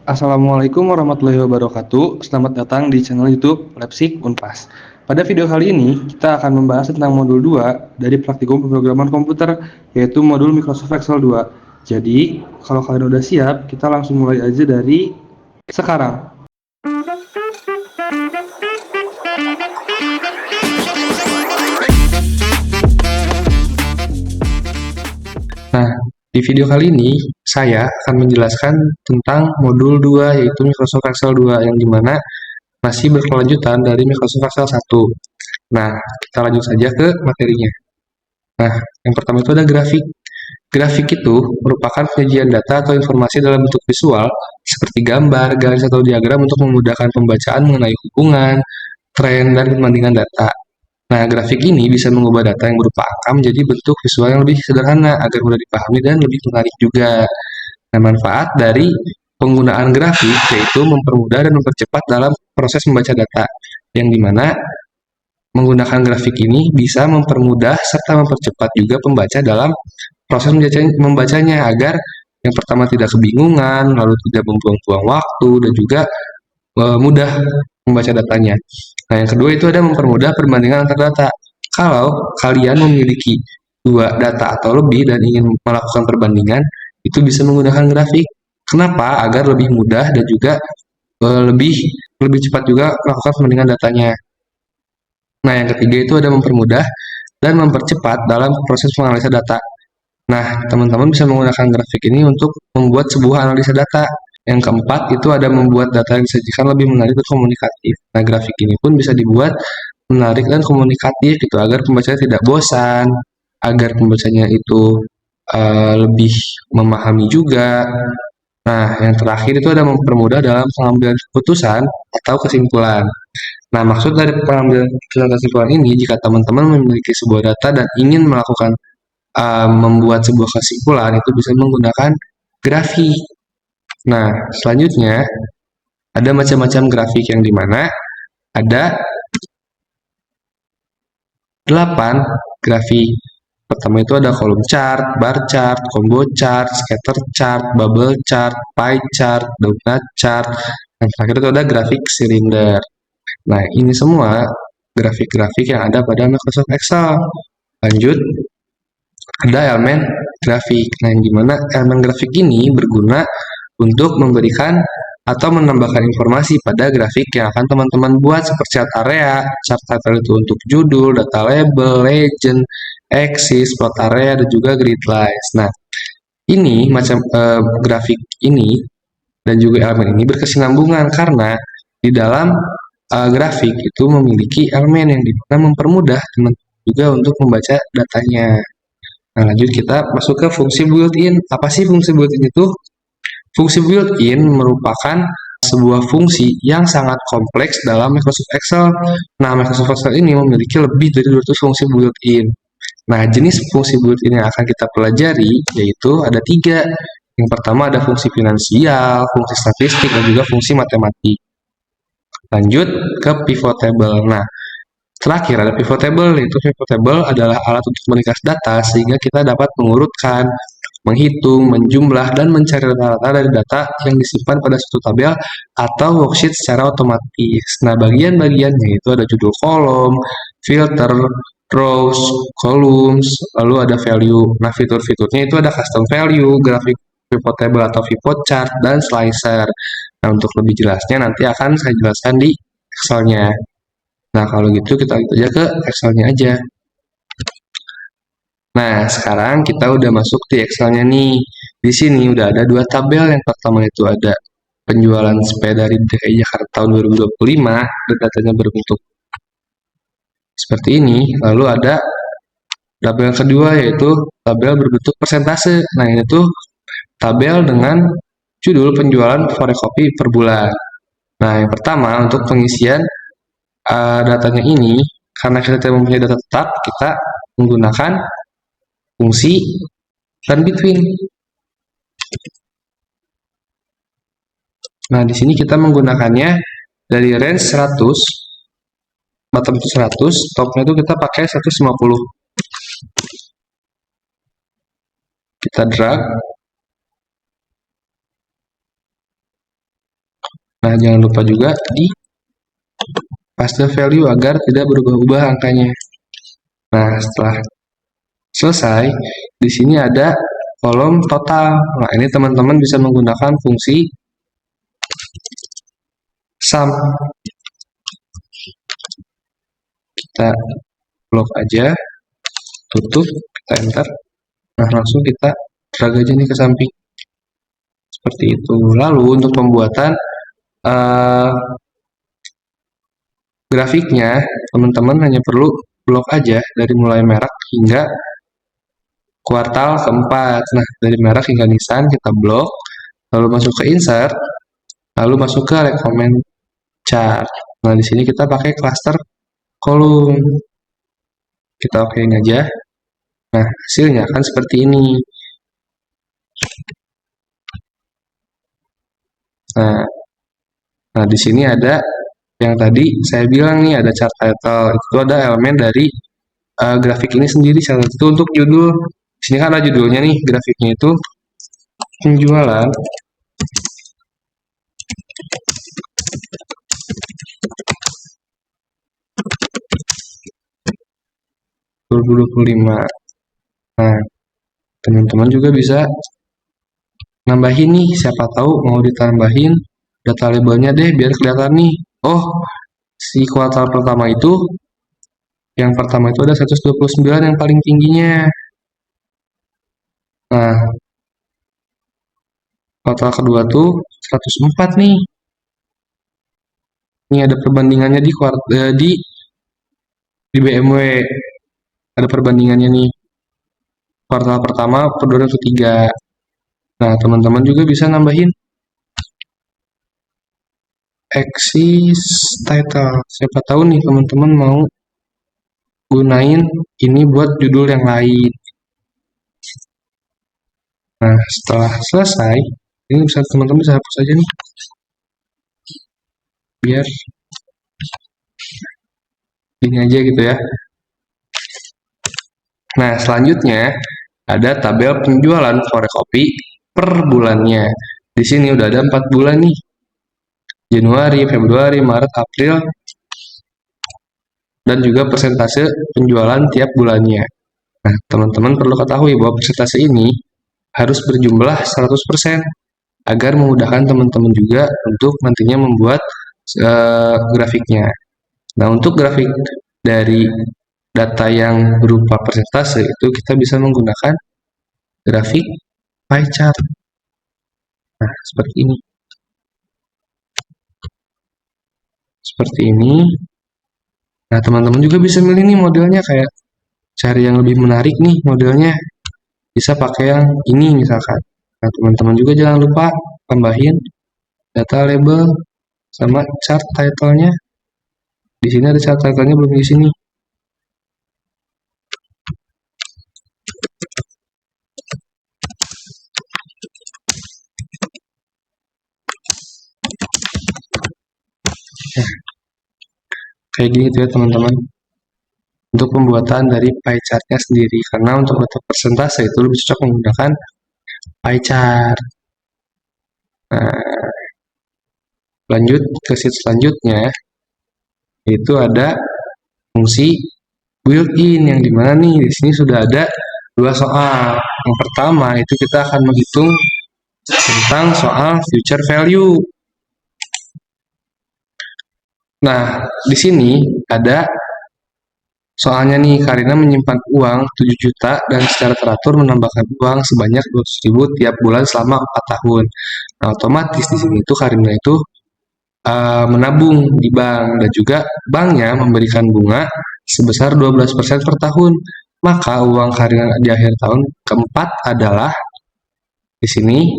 Assalamualaikum warahmatullahi wabarakatuh. Selamat datang di channel YouTube Labsik Unpas. Pada video kali ini, kita akan membahas tentang modul 2 dari praktikum pemrograman komputer, yaitu modul Microsoft Excel 2. Jadi, kalau kalian udah siap, kita langsung mulai aja dari sekarang. Nah, di video kali ini, saya akan menjelaskan tentang modul 2, yaitu Microsoft Excel 2, yang dimana masih berkelanjutan dari Microsoft Excel 1. Nah, kita lanjut saja ke materinya. Nah, yang pertama itu ada grafik. Grafik itu merupakan penyajian data atau informasi dalam bentuk visual, seperti gambar, garis, atau diagram untuk memudahkan pembacaan mengenai hubungan, tren, dan perbandingan data. Nah, grafik ini bisa mengubah data yang berupa angka menjadi bentuk visual yang lebih sederhana agar mudah dipahami dan lebih menarik juga. Nah, manfaat dari penggunaan grafik yaitu mempermudah dan mempercepat dalam proses membaca data, yang dimana menggunakan grafik ini bisa mempermudah serta mempercepat juga pembaca dalam proses membacanya agar yang pertama tidak kebingungan, lalu tidak membuang-buang waktu, dan juga mudah membaca datanya. Nah, yang kedua itu ada mempermudah perbandingan antar data. Kalau kalian memiliki dua data atau lebih dan ingin melakukan perbandingan, itu bisa menggunakan grafik. Kenapa? Agar lebih mudah dan juga lebih lebih cepat juga melakukan perbandingan datanya. Nah, yang ketiga itu ada mempermudah dan mempercepat dalam proses menganalisa data. Nah, teman-teman bisa menggunakan grafik ini untuk membuat sebuah analisa data. Yang keempat itu ada membuat data yang disajikan lebih menarik dan komunikatif. Nah, grafik ini pun bisa dibuat menarik dan komunikatif gitu agar pembacanya tidak bosan, agar pembacanya itu lebih memahami juga. Nah, yang terakhir itu ada mempermudah dalam pengambilan keputusan atau kesimpulan. Nah, maksud dari pengambilan kesimpulan ini, jika teman-teman memiliki sebuah data dan ingin melakukan membuat sebuah kesimpulan, itu bisa menggunakan grafik. Nah, selanjutnya ada macam-macam grafik yang dimana ada 8 grafik. Pertama itu ada kolom chart, bar chart, combo chart, scatter chart, bubble chart, pie chart, donut chart, dan terakhir itu ada grafik silinder. Nah, ini semua grafik-grafik yang ada pada Microsoft Excel. Lanjut, ada elemen grafik. Nah, yang dimana elemen grafik ini berguna untuk memberikan atau menambahkan informasi pada grafik yang akan teman-teman buat seperti chart area. Chart title itu untuk judul, data label, legend, axis, plot area, dan juga grid lines. Nah, ini macam grafik ini dan juga elemen ini berkesinambungan karena di dalam grafik itu memiliki elemen yang dimana mempermudah teman-teman juga untuk membaca datanya. Nah, lanjut kita masuk ke fungsi built-in. Apa sih fungsi built-in itu? Fungsi built-in merupakan sebuah fungsi yang sangat kompleks dalam Microsoft Excel. Nah, Microsoft Excel ini memiliki lebih dari 200 fungsi built-in. Nah, jenis fungsi built-in yang akan kita pelajari yaitu ada 3. Yang pertama ada fungsi finansial, fungsi statistik, dan juga fungsi matematik. Lanjut ke pivot table. Nah, terakhir ada pivot table, yaitu pivot table adalah alat untuk mengikat data sehingga kita dapat mengurutkan, menghitung, menjumlah, dan mencari data-data dari data yang disimpan pada suatu tabel atau worksheet secara otomatis. Nah, bagian-bagiannya itu ada judul kolom, filter, rows, columns, lalu ada value. Nah, fitur-fiturnya itu ada custom value, grafik pivot table atau pivot chart, dan slicer. Nah, untuk lebih jelasnya nanti akan saya jelaskan di Excel-nya. Nah, kalau gitu kita lihat aja ke Excel-nya aja. Nah, sekarang kita udah masuk di Excel-nya nih. Di sini udah ada 2 tabel. Yang pertama itu ada penjualan sepeda di DKI Jakarta tahun 2025 dan datanya berbentuk seperti ini. Lalu ada tabel kedua yaitu tabel berbentuk persentase. Nah, ini tuh tabel dengan judul penjualan fotokopi per bulan. Nah, yang pertama untuk pengisian datanya ini, karena kita tidak mempunyai data tetap, kita menggunakan fungsi run between. Nah, di sini kita menggunakannya dari range 100, bottom itu 100, topnya itu kita pakai 150. Kita drag. Nah, jangan lupa juga di paste value agar tidak berubah-ubah angkanya. Nah, setelah selesai, di sini ada kolom total. Nah, ini teman-teman bisa menggunakan fungsi sum. Kita blok aja, tutup, kita enter. Nah, langsung kita drag aja nih ke samping. Seperti itu. Lalu untuk pembuatan grafiknya, teman-teman hanya perlu blok aja dari mulai merek hingga kuartal keempat. Nah, dari merek hingga Nissan kita blok, lalu masuk ke insert, lalu masuk ke recommend chart. Nah, di sini kita pakai cluster kolom. Kita okein aja. Nah, hasilnya akan seperti ini. Nah, di sini ada yang tadi saya bilang nih, ada chart title. Itu ada elemen dari grafik ini sendiri. Salah satu untuk judul. Di sini kan ada judulnya nih, grafiknya itu penjualan (2025). Nah, teman-teman juga bisa nambahin nih, siapa tahu mau ditambahin data labelnya deh biar kelihatan nih. Oh, si kuartal pertama itu, yang pertama itu ada 129 yang paling tingginya. Nah, kuartal kedua tuh 104 nih. Ini ada perbandingannya di BMW. Ada perbandingannya nih. Kuartal pertama per 2003. Nah, teman-teman juga bisa nambahin axis title. Siapa tahu nih teman-teman mau gunain ini buat judul yang lain. Nah, setelah selesai, ini bisa teman-teman bisa hapus aja nih. Biar ini aja gitu ya. Nah, selanjutnya ada tabel penjualan forekopi per bulannya. Di sini udah ada 4 bulan nih. Januari, Februari, Maret, April, dan juga persentase penjualan tiap bulannya. Nah, teman-teman perlu ketahui bahwa persentase ini harus berjumlah 100% agar memudahkan teman-teman juga untuk nantinya membuat grafiknya. Nah, untuk grafik dari data yang berupa persentase itu kita bisa menggunakan grafik pie chart. Nah, seperti ini. Seperti ini. Nah, teman-teman juga bisa milih nih modelnya, kayak cari yang lebih menarik nih modelnya. Bisa pakai yang ini misalkan. Nah, teman-teman juga jangan lupa tambahin data label sama chart title-nya. Di sini ada chart title-nya, belum di sini. Nah, kayak gini tuh ya teman-teman. Untuk pembuatan dari pie chart-nya sendiri. Karena untuk data persentase itu lebih cocok menggunakan pie chart. Nah, lanjut ke sheet selanjutnya, yaitu ada fungsi built-in, yang dimana nih di sini sudah ada 2 soal. Yang pertama itu kita akan menghitung tentang soal future value. Nah, di sini ada soalnya nih, Karina menyimpan uang 7 juta dan secara teratur menambahkan uang sebanyak 200.000 tiap bulan selama 4 tahun. Nah, otomatis di sini itu Karina itu menabung di bank, dan juga banknya memberikan bunga sebesar 12% per tahun. Maka uang Karina di akhir tahun keempat adalah di sini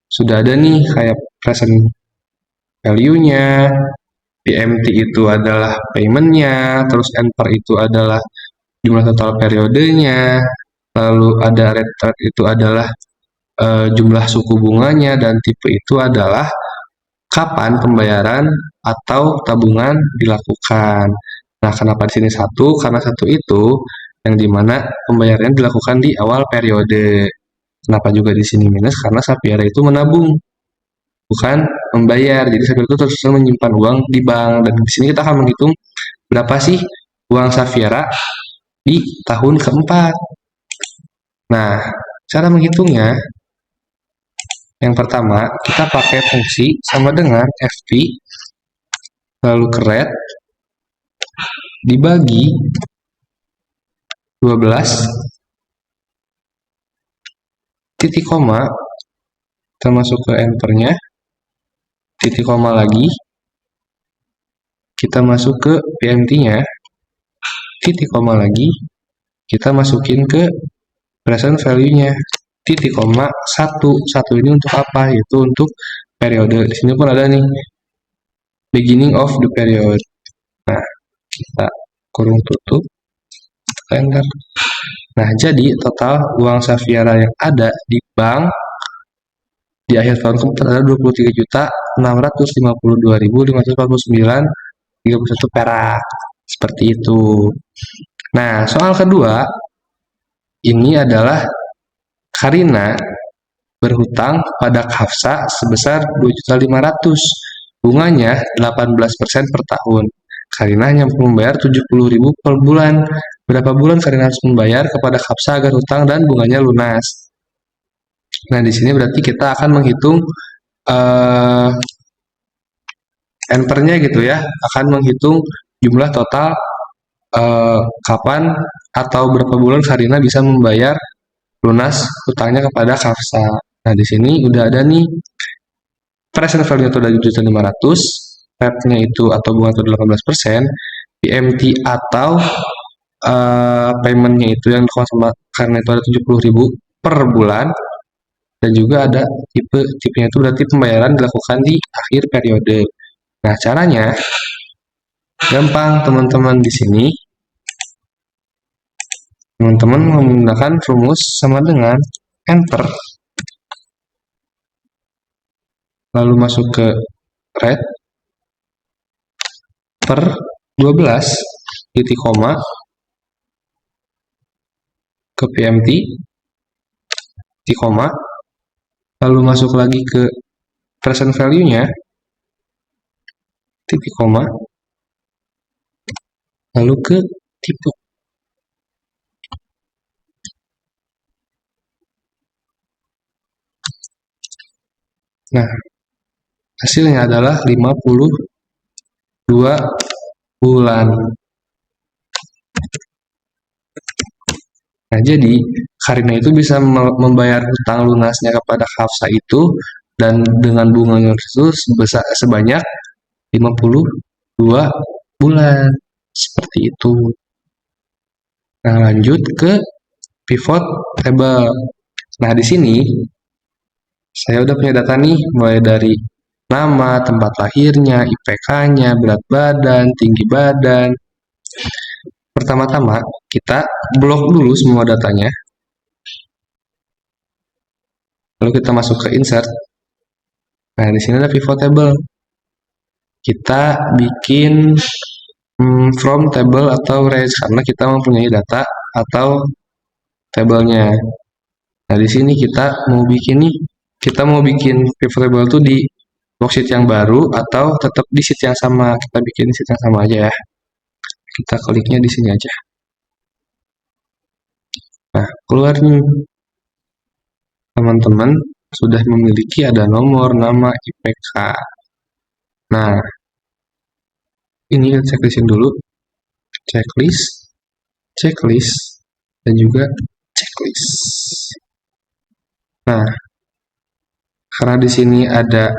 sudah ada nih kayak present value-nya, PMT itu adalah payment-nya, terus NPER itu adalah jumlah total periodenya, lalu ada rate itu adalah jumlah suku bunganya, dan tipe itu adalah kapan pembayaran atau tabungan dilakukan. Nah, kenapa di sini 1? Karena 1 itu yang dimana pembayaran dilakukan di awal periode. Kenapa juga di sini minus? Karena Sapiera itu menabung. bukan membayar. Jadi Safira itu terus menyimpan uang di bank, dan di sini kita akan menghitung berapa sih uang Safira di tahun keempat. Nah, cara menghitungnya yang pertama kita pakai fungsi sama dengan FP lalu keret dibagi 12 titik koma, kita masuk ke enternya, titik koma lagi, kita masuk ke PMT-nya, titik koma lagi, kita masukin ke present value-nya, titik koma 1. 1 ini untuk apa? Yaitu untuk periode. Di sini pun ada nih, beginning of the period. Nah, kita kurung tutup, enter. Nah, jadi total uang Safira yang ada di bank di akhir tahun keempat ada 23.652.549,31 perak. Seperti itu. Nah, soal kedua, ini adalah Karina berhutang pada Hafsa sebesar 2.500.000. Bunganya 18% per tahun. Karina hanya membayar 70.000 per bulan. Berapa bulan Karina harus membayar kepada Hafsa agar hutang dan bunganya lunas? Nah, di sini berarti kita akan menghitung enternya gitu ya, akan menghitung jumlah total kapan atau berapa bulan Karina bisa membayar lunas hutangnya kepada Hafsa. Nah, di sini udah ada nih present value itu dari 1.500.000, PEP-nya itu atau bunga itu 18%, PMT atau payment-nya itu yang dilakukan karena itu ada 70.000 per bulan, dan juga ada tipenya itu berarti pembayaran dilakukan di akhir periode. Nah, caranya gampang teman-teman. Di sini teman-teman menggunakan rumus sama dengan enter, lalu masuk ke red per 12 titik koma ke PMT titik koma, lalu masuk lagi ke present value-nya titik koma, lalu ke tipe. Nah, hasilnya adalah 52 bulan. Nah, jadi Karina itu bisa membayar hutang lunasnya kepada Hafsa itu dan dengan bunganya itu sebanyak 52 bulan. Seperti itu. Nah, lanjut ke pivot table. Nah, di sini saya udah punya data nih, mulai dari nama, tempat lahirnya, IPK-nya, berat badan, tinggi badan. Pertama-tama, kita blok dulu semua datanya. Lalu kita masuk ke insert. Nah, di sini ada pivot table. Kita bikin from table atau range karena kita mempunyai data atau tabelnya. Nah, di sini kita mau bikin pivot table itu di worksheet yang baru atau tetap di sheet yang sama. Kita bikin sheet yang sama aja ya. Kita kliknya di sini aja. Nah, keluar nih. Teman-teman sudah memiliki ada nomor, nama, IPK. Nah, ini kita checklistin dulu. Checklist, dan juga checklist. Nah, karena di sini ada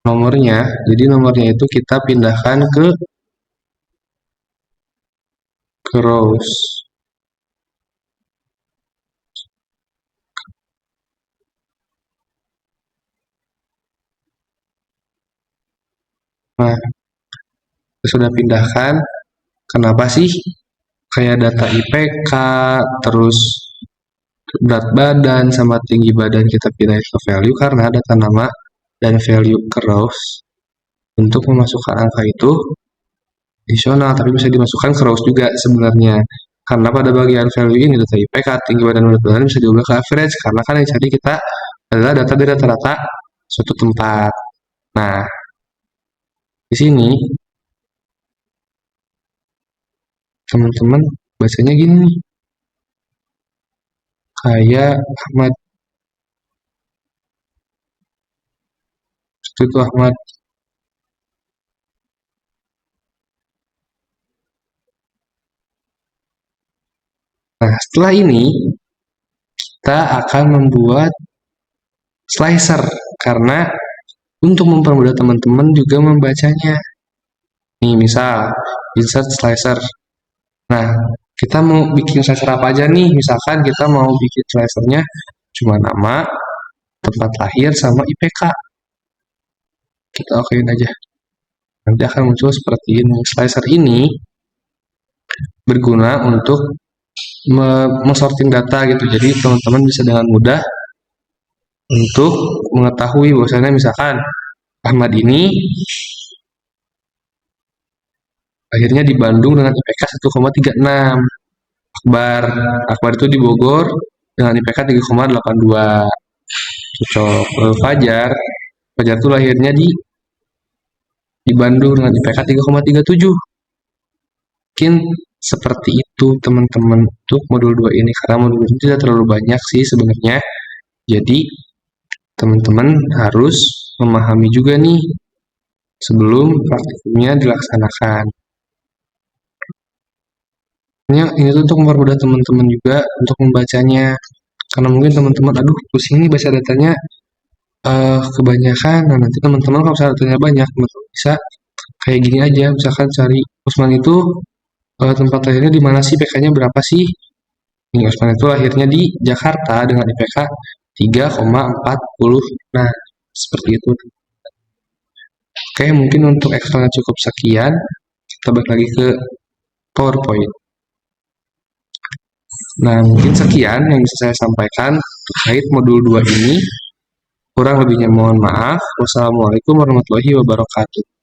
nomornya, jadi nomornya itu kita pindahkan ke rows. Nah, kita sudah pindahkan. Kenapa sih kayak data IPK, terus berat badan sama tinggi badan kita pindah ke value? Karena data nama dan value ke rows untuk memasukkan angka itu additional, tapi bisa dimasukkan ke rows juga sebenarnya. Karena pada bagian value ini data IPK, tinggi badan, berat badan bisa diubah ke average, karena kan yang cari kita adalah data dari rata-rata suatu tempat. Nah, di sini teman-teman bacanya gini nih, kayak Ahmad, itu Ahmad. Nah, setelah ini kita akan membuat slicer karena untuk mempermudah teman-teman juga membacanya. Nih, misal insert slicer. Nah, kita mau bikin slicer apa aja nih? Misalkan kita mau bikin slicernya cuma nama, tempat lahir, sama IPK. Kita okein aja. Nanti akan muncul seperti ini. Slicer ini berguna untuk men-sorting data gitu. Jadi teman-teman bisa dengan mudah untuk mengetahui bahwasanya misalkan Ahmad ini akhirnya di Bandung dengan IPK 1,36. Akbar itu di Bogor dengan IPK 3,82. Cocok. Fajar itu lahirnya di Bandung dengan IPK 3,37. Mungkin seperti itu teman-teman untuk modul 2 ini, karena modul ini tidak terlalu banyak sih sebenarnya. Jadi teman-teman harus memahami juga nih sebelum praktikumnya dilaksanakan. Ini tuh untuk mempermudah teman-teman juga untuk membacanya. Karena mungkin teman-teman, aduh pusing nih baca datanya kebanyakan. Nah, nanti teman-teman kalau misalnya datanya banyak, teman-teman bisa kayak gini aja. Misalkan cari Usman itu tempat lahirnya di mana sih, IPK-nya berapa sih? Ini Usman itu lahirnya di Jakarta dengan IPK 3,40. Nah, seperti itu. Oke, mungkin untuk Excelnya cukup sekian. Kita balik lagi ke PowerPoint. Nah, mungkin sekian yang bisa saya sampaikan terkait modul 2 ini. Kurang lebihnya mohon maaf. Wassalamualaikum warahmatullahi wabarakatuh.